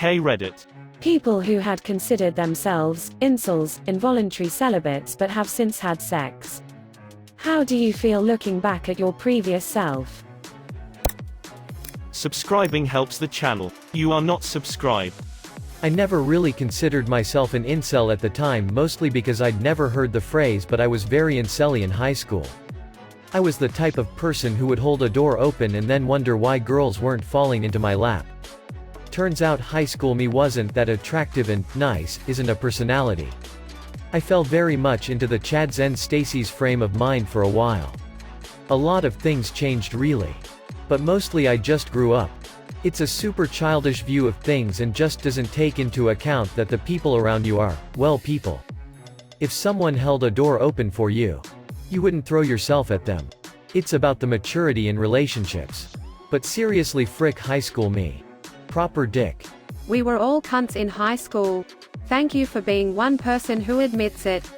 Hey Reddit. People who had considered themselves incels, involuntary celibates, but have since had sex. How do you feel looking back at your previous self? Subscribing helps the channel. You are not subscribed. I never really considered myself an incel at the time, mostly because I'd never heard the phrase, but I was very incel in high school. I was the type of person who would hold a door open and then wonder why girls weren't falling into my lap. Turns out high school me wasn't that attractive, and nice isn't a personality. I fell very much into the Chad's and Stacy's frame of mind for a while. A lot of things changed really. But mostly I just grew up. It's a super childish view of things and just doesn't take into account that the people around you are, well, people. If someone held a door open for you, you wouldn't throw yourself at them. It's about the maturity in relationships. But seriously, frick high school me. Proper dick. We were all cunts in high school. Thank you for being one person who admits it.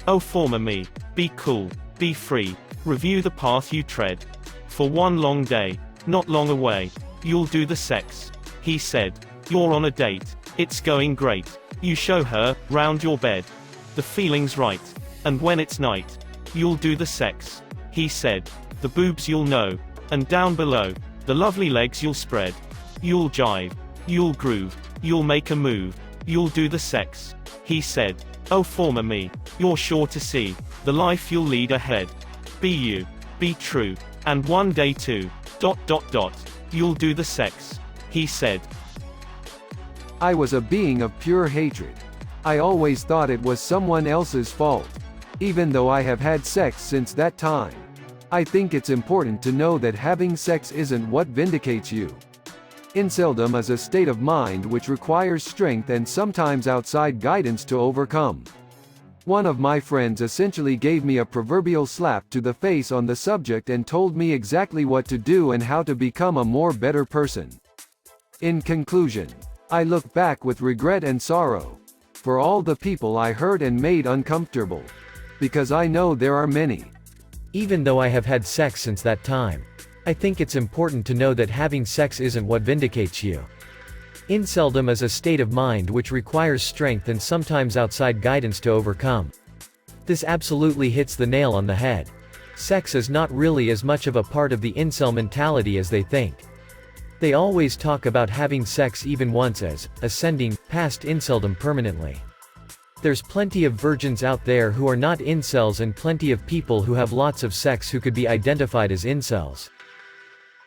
Oh former me. Be cool. Be free. Review the path you tread. For one long day, not long away, you'll do the sex. He said. You're on a date. It's going great. You show her round your bed. The feeling's right. And when it's night, you'll do the sex. He said. The boobs you'll know. And down below, the lovely legs you'll spread. You'll jive. You'll groove. You'll make a move. You'll do the sex. He said. Oh former me. You're sure to see the life you'll lead ahead. Be you. Be true. And one day too. ... You'll do the sex. He said. I was a being of pure hatred. I always thought it was someone else's fault. Even though I have had sex since that time. I think it's important to know that having sex isn't what vindicates you. Inceldom is a state of mind which requires strength and sometimes outside guidance to overcome. One of my friends essentially gave me a proverbial slap to the face on the subject and told me exactly what to do and how to become a more better person. In conclusion, I look back with regret and sorrow for all the people I hurt and made uncomfortable. Because I know there are many. Even though I have had sex since that time, I think it's important to know that having sex isn't what vindicates you. Inceldom is a state of mind which requires strength and sometimes outside guidance to overcome. This absolutely hits the nail on the head. Sex is not really as much of a part of the incel mentality as they think. They always talk about having sex even once as ascending past inceldom permanently. There's plenty of virgins out there who are not incels and plenty of people who have lots of sex who could be identified as incels.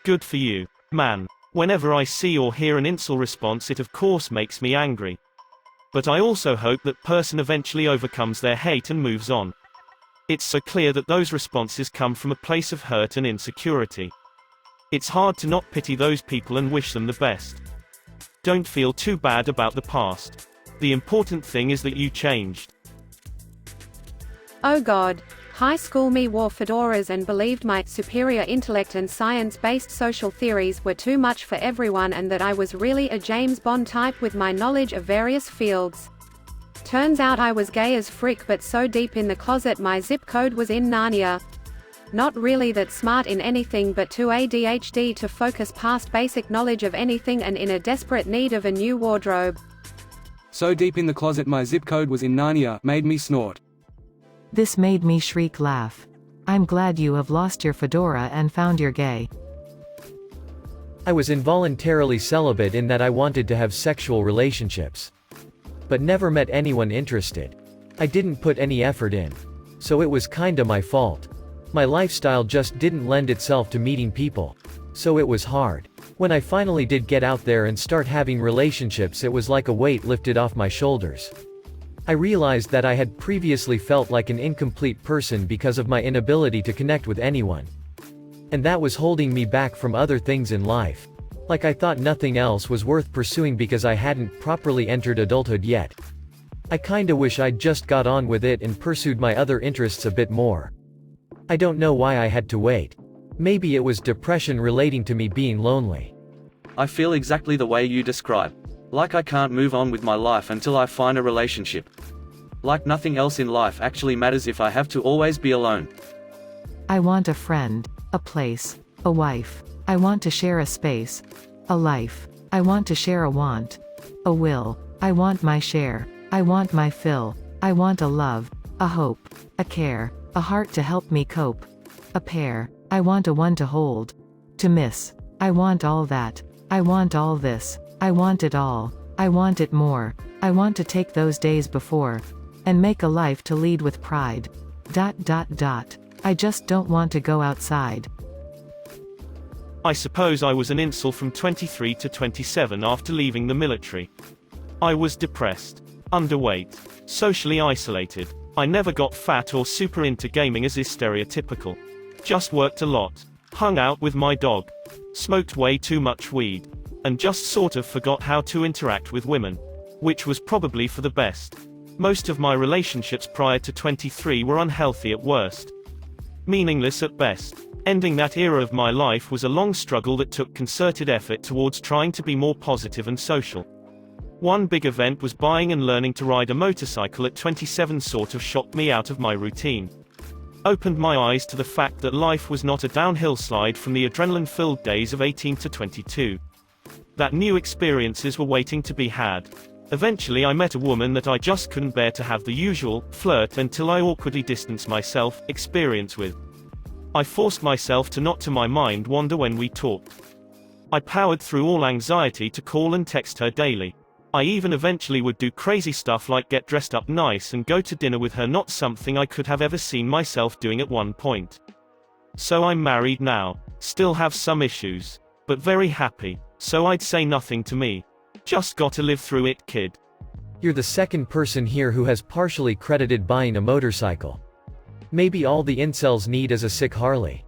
Good for you, man. Whenever I see or hear an incel response, it of course makes me angry. But I also hope that person eventually overcomes their hate and moves on. It's so clear that those responses come from a place of hurt and insecurity. It's hard to not pity those people and wish them the best. Don't feel too bad about the past. The important thing is that you changed. Oh God. High school me wore fedoras and believed my superior intellect and science-based social theories were too much for everyone and that I was really a James Bond type with my knowledge of various fields. Turns out I was gay as frick, but so deep in the closet my zip code was in Narnia. Not really that smart in anything but too ADHD to focus past basic knowledge of anything and in a desperate need of a new wardrobe. So deep in the closet my zip code was in Narnia made me snort. This made me shriek laugh. I'm glad you have lost your fedora and found your gay. I was involuntarily celibate in that I wanted to have sexual relationships. But never met anyone interested. I didn't put any effort in. So it was kinda my fault. My lifestyle just didn't lend itself to meeting people. So it was hard. When I finally did get out there and start having relationships, it was like a weight lifted off my shoulders. I realized that I had previously felt like an incomplete person because of my inability to connect with anyone. And that was holding me back from other things in life. Like I thought nothing else was worth pursuing because I hadn't properly entered adulthood yet. I kinda wish I'd just got on with it and pursued my other interests a bit more. I don't know why I had to wait. Maybe it was depression relating to me being lonely. I feel exactly the way you describe. Like I can't move on with my life until I find a relationship. Like nothing else in life actually matters if I have to always be alone. I want a friend, a place, a wife. I want to share a space, a life. I want to share a want. A will. I want my share. I want my fill. I want a love. A hope. A care. A heart to help me cope. A pair. I want a one to hold. To miss. I want all that. I want all this. I want it all. I want it more. I want to take those days before. And make a life to lead with pride. ... I just don't want to go outside. I suppose I was an incel from 23 to 27 after leaving the military. I was depressed, underweight, socially isolated. I never got fat or super into gaming as is stereotypical. Just worked a lot, hung out with my dog, smoked way too much weed, and just sort of forgot how to interact with women. Which was probably for the best. Most of my relationships prior to 23 were unhealthy at worst. Meaningless at best. Ending that era of my life was a long struggle that took concerted effort towards trying to be more positive and social. One big event was buying and learning to ride a motorcycle at 27 sort of shocked me out of my routine. Opened my eyes to the fact that life was not a downhill slide from the adrenaline-filled days of 18 to 22. That new experiences were waiting to be had. Eventually I met a woman that I just couldn't bear to have the usual, flirt until I awkwardly distanced myself, experience with. I forced myself to not to my mind wander when we talked. I powered through all anxiety to call and text her daily. I even eventually would do crazy stuff like get dressed up nice and go to dinner with her, not something I could have ever seen myself doing at one point. So I'm married now. Still have some issues. But very happy. So I'd say nothing to me. Just gotta live through it, kid. You're the second person here who has partially credited buying a motorcycle. Maybe all the incels need is a sick Harley.